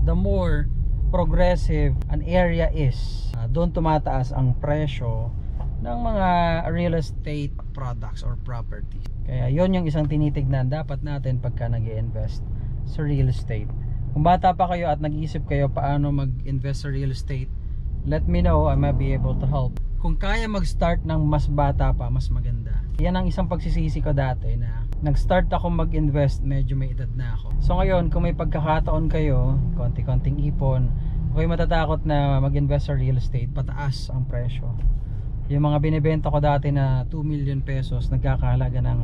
the more progressive an area is, doon tumataas ang presyo ng mga real estate products or properties. Kaya yon yung isang tinitignan dapat natin pagka nag-i-invest sa real estate. Kung bata pa kayo at nag-iisip kayo paano mag-invest sa real estate, let me know, I might be able to help. Kung kaya mag-start ng mas bata pa, mas maganda. Yan ang isang pagsisisi ko dati, na nag-start ako mag-invest, medyo may edad na ako. So ngayon, kung may pagkakataon kayo, konti-konting ipon, okay, matatakot na mag-invest sa real estate, pataas ang presyo. Yung mga binibenta ko dati na 2 million pesos, nagkakahalaga ng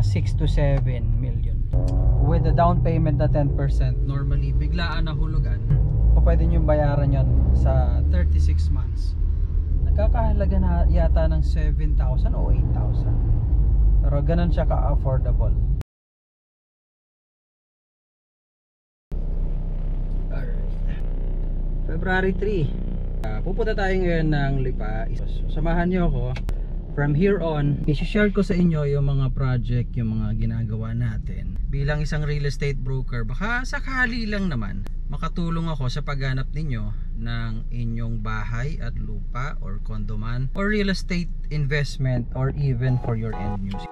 6 to 7 million. With the down payment na 10%, normally biglaan na hulugan, pwede nyo bayaran yon sa 36 months. Nagkakahalaga na yata ng 7,000 o 8,000. Pero ganun siya ka-affordable. February 3, pupunta tayo ngayon ng Lipa. Samahan nyo ako. From here on, i-share ko sa inyo yung mga project, yung mga ginagawa natin. Bilang isang real estate broker, baka sakali lang naman makatulong ako sa paghanap ninyo ng inyong bahay at lupa or condo man, or real estate investment, or even for your end use.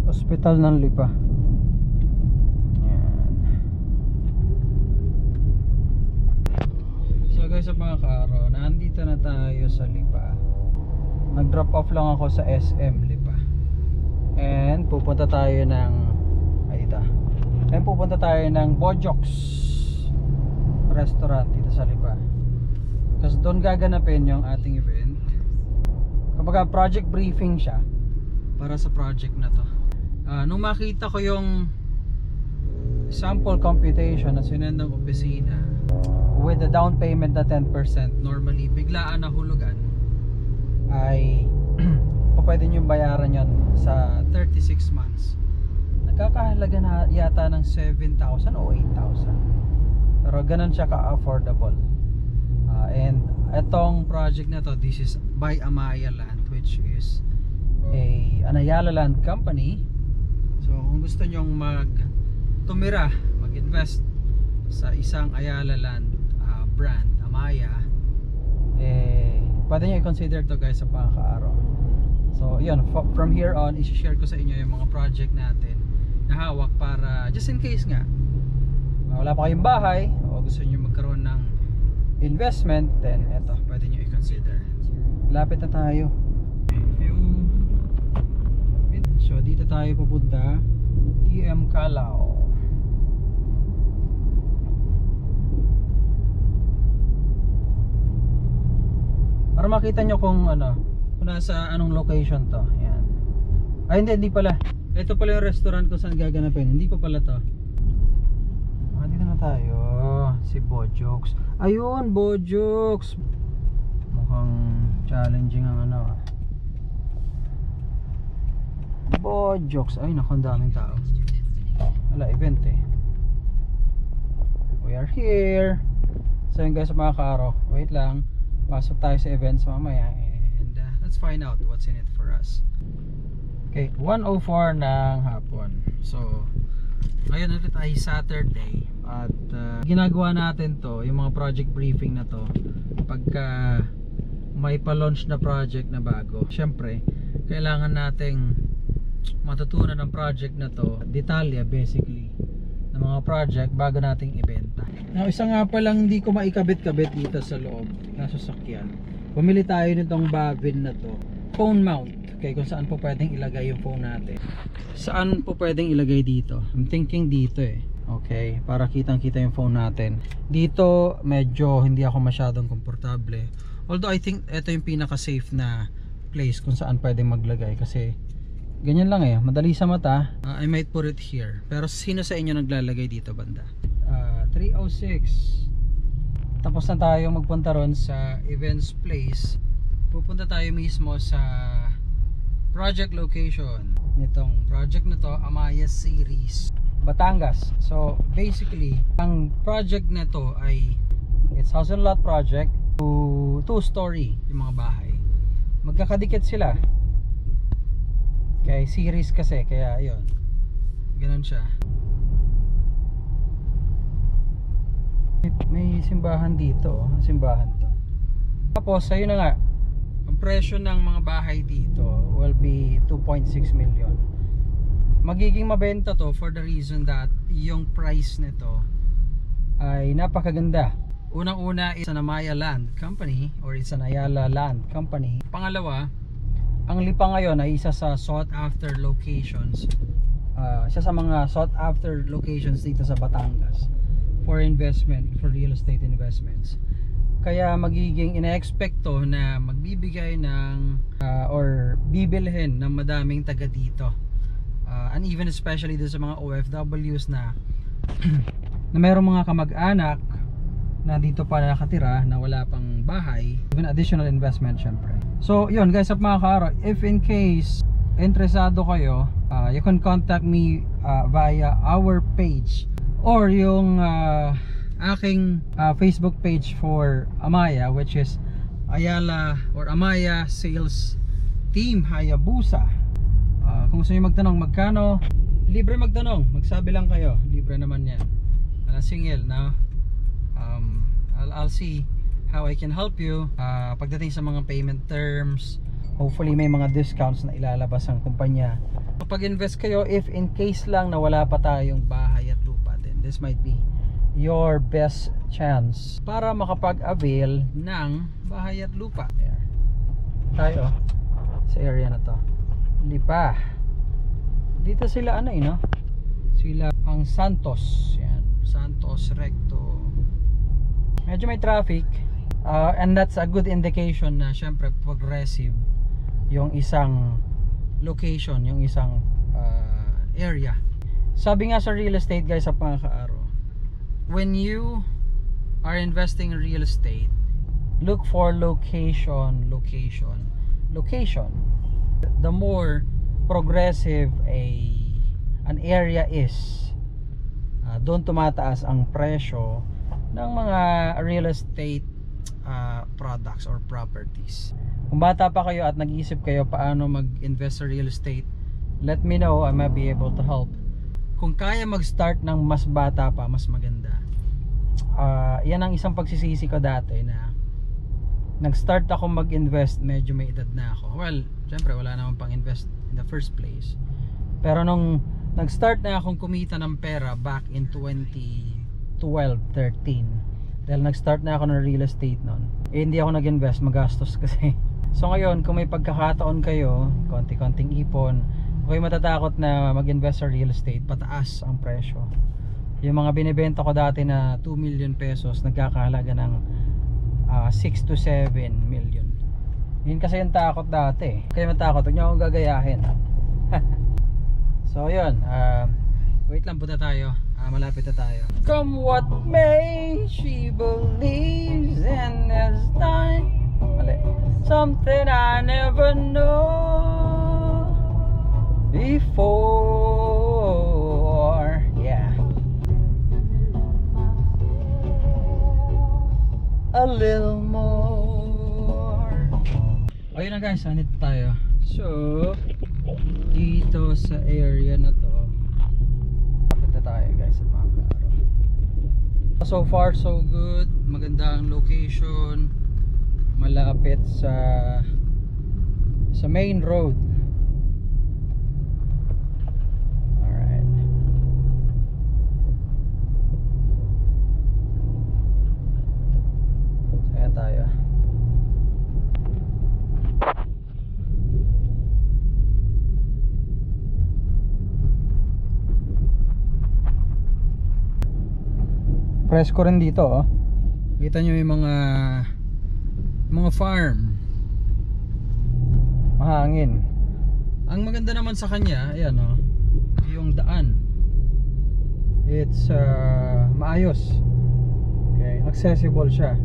Hospital ng Lipa. Yan. So guys, sa mga kaaro, nandito na tayo sa Lipa. Nag-drop off lang ako sa SM Lipa. And pupunta tayo ng pupunta tayo ng Bojoks restaurant dito sa Lipa. Kasi doon gaganapin yung ating event. Kapag project briefing siya para sa project na to. Nung makita ko yung sample computation na sinend ng opisina, with the down payment na 10%, normally biglaan na hulugan, ay pwede nyo bayaran yon sa 36 months. Nagkakahalaga na yata ng 7,000 o 8,000. Pero ganun siya ka-affordable. And etong project na to, this is by Amaya Land, which is an Ayala Land company. So kung gusto nyong tumira, mag-invest sa isang Ayala Land brand, Amaya, pwede nyo i-consider to guys sa pangkaaraw. So yun, from here on, i-share ko sa inyo yung mga project natin na hawak para just in case nga wala pa kayong bahay o gusto nyo magkaroon ng investment, then eto, pwede nyo i-consider. Lapit na tayo. So dito tayo pupunta, TM Calao. Para makita nyo kung nasa anong location to. Ayan. Ay hindi pala. Ito pala yung restaurant ko saan gaganapin. Hindi pa pala to. Dito na tayo. Si Bojoks. Ayun, Bojoks. Mukhang challenging ang Bojoks. Ay naku, ang daming tao. Wala, event We are here. So yun guys, mga kaaro, wait lang, pasok tayo sa events mamaya, and let's find out what's in it for us. Okay, 1:04 ng hapon. So ngayon ulit ay Saturday, at ginagawa natin to, yung mga project briefing na to, pagka may pa-launch na project na bago. Syempre kailangan nating matutunan ng project na to, detalye basically ng mga project bago nating ibenta. Now, isa nga pa lang hindi ko maikabit-kabit dito sa loob ng sasakyan. Bumili tayo nitong Bavin na to, phone mount. Okay, kung saan po pwedeng ilagay yung phone natin. Saan po pwedeng ilagay dito? I'm thinking dito eh. Okay, para kitang-kita yung phone natin. Dito medyo hindi ako masyadong komportable. Although I think ito yung pinaka-safe na place kung saan pwedeng maglagay kasi ganyan lang eh, madali sa mata. I might put it here. Pero sino sa inyo naglalagay dito banda? 306. Tapos na tayo magpunta ron sa events place. Pupunta tayo mismo sa project location nitong project na to, Amaya Series, Batangas. So basically ang project na to ay it's house and lot project, two-story yung mga bahay, magkakadikit sila. Okay, series kasi kaya yun, ganun siya. May simbahan dito, simbahan to. Tapos ayun na nga, ang presyo ng mga bahay dito will be 2.6 million. Magiging mabenta to for the reason that yung price nito ay napakaganda. Unang-una is an Amaya Land Company or it's an Ayala Land Company. Pangalawa, ang Lipa ngayon ay isa sa sought after locations. Isa sa mga sought after locations dito sa Batangas for investment, for real estate investments. Kaya magiging ina-expect to na magbibigay ng or bibilhin ng madaming taga dito, and even especially dito sa mga OFWs na na mayroong mga kamag-anak na dito pa nakatira na wala pang bahay, even additional investment syempre. So yun guys, at mga kaaro, if in case interesado kayo, you can contact me via our page or yung aking Facebook page for Amaya, which is Ayala or Amaya Sales Team Hayabusa. Kung gusto nyo magtanong magkano, libre magtanong, magsabi lang kayo, libre naman yan. Single na I'll see how I can help you pagdating sa mga payment terms. Hopefully may mga discounts na ilalabas ang kumpanya. Kapag invest kayo, if in case lang na wala pa tayong bahay at lupa, then this might be your best chance para makapag-avail ng bahay at lupa. Ayan. Tayo sa area na to, Lipa. Dito sila ano no? Sila ang Santos. Yan, Santos Recto. Medyo may traffic, and that's a good indication na syempre progressive yung isang location, yung isang area. Sabi nga sa real estate guys, sa mga kaaro, when you are investing in real estate, look for location. The more progressive an area is, doon tumataas ang presyo ng mga real estate products or properties. Kung bata pa kayo at nag-iisip kayo paano mag-invest sa real estate, let me know, I might be able to help. Kung kaya mag-start ng mas bata pa, mas maganda. Yan ang isang pagsisisi ko dati na nag-start ako mag-invest, medyo may edad na ako. Well, syempre wala naman pang invest in the first place. Pero nung nag-start na akong kumita ng pera back in 2012-13, dahil nag-start na ako ng real estate noon, hindi ako nag-invest, magastos kasi. So ngayon, kung may pagkakataon kayo, konti-konting ipon, kung matatakot na mag-invest sa real estate, pataas ang presyo. Yung mga binibenta ko dati na 2 million pesos, nagkakahalaga ng 6 to 7 million. Yun kasi yung takot dati. Kaya matakot, huwag nyo akong gagayahin. So yun, wait lang, punta tayo. Malapit na tayo. Come what may, she believes in this time. Mali. Something I never know before. Yeah. A little more. Ayun na guys, nandito tayo. So dito sa area na to, lapit na tayo guys at mga kaaro. So far so good, maganda ang location, malapit sa main road. Presko rin dito, oh. Kita nyo yung mga farm. Mahangin. Ang maganda naman sa kanya, ayan, oh, yung daan. It's maayos. Okay, accessible siya.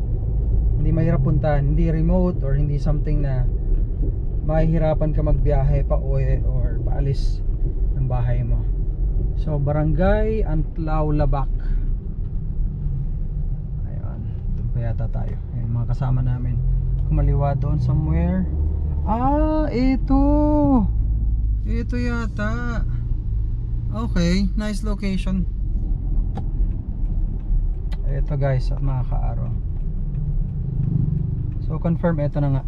Hindi mahirap puntahan, hindi remote or hindi something na mahihirapan ka magbiyahe pa uwi or paalis ng bahay mo. So Barangay Antlao Labak. Ayun, doon pa yata tayo. Ayun, mga kasama namin. Kumaliwa doon somewhere. Ah, ito yata. Okay, nice location. Ito guys, mga kaaro. So confirm, ito na nga.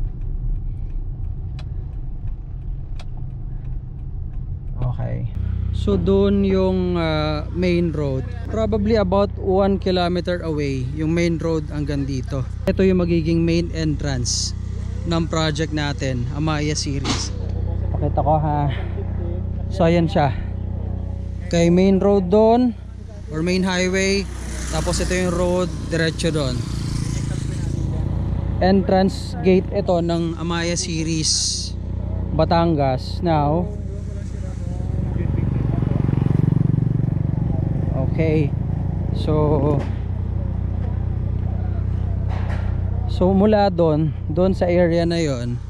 Okay. So doon yung main road. Probably about 1 kilometer away yung main road hanggang dito. Ito yung magiging main entrance ng project natin, Amaya series. Pakita ko ha. So ayan siya. Okay, main road doon or main highway. Tapos ito yung road diretso doon. Entrance gate ito ng Amaya series Batangas. Now okay, so mula doon sa area na yon,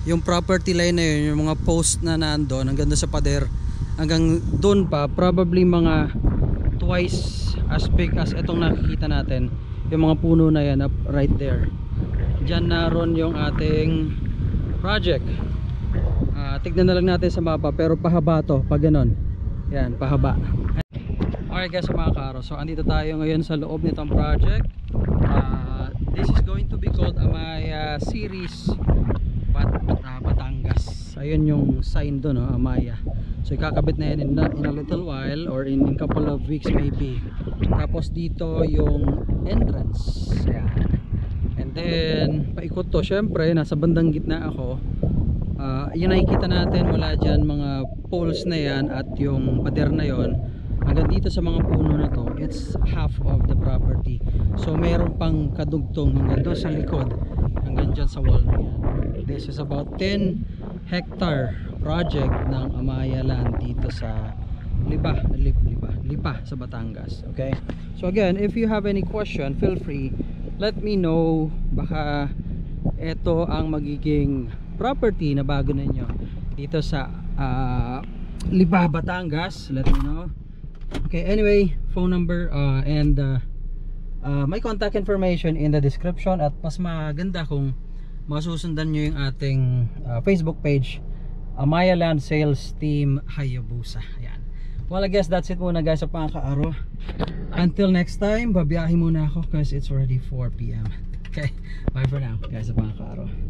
yung property line na yun, yung mga post na nandoon hanggang doon sa pader, hanggang doon pa probably mga twice as big as itong nakikita natin, yung mga puno na yan up right there. Diyan naroon yung ating project. Tignan na lang natin sa mapa, pero pahaba to pag ganon. Yan, pahaba. Alright guys, mga kaaro, so andito tayo ngayon sa loob nitong project. This is going to be called Amaya series Batangas. Ayun yung sign doon, no? Amaya. So ikakabit na yan in a little while or in a couple of weeks maybe. Tapos dito yung entrance. Ayan. And then paikot to, syempre nasa bandang gitna ako. Yung nakikita natin mula dyan, mga poles na yan at yung pader na yon, hanggang dito sa mga puno na to, it's half of the property. So meron pang kadugtong hanggang doon sa likod, hanggang dyan sa wall na yan. This is about 10 hectare project ng Amaya land dito sa Lipa sa Batangas. Okay, so again, if you have any question, feel free, let me know. Baka ito ang magiging property na bago ninyo dito sa Lipa, Batangas. Let me know. Okay, anyway, phone number and my contact information in the description, at mas maganda kung masusundan nyo yung ating Facebook page, Amaya Land Sales Team Hayabusa. Ayan. Well, I guess that's it muna guys sa pangkaaro. Until next time, babiyahe muna ako because it's already 4 PM. Okay, bye for now guys sa pangkaaro.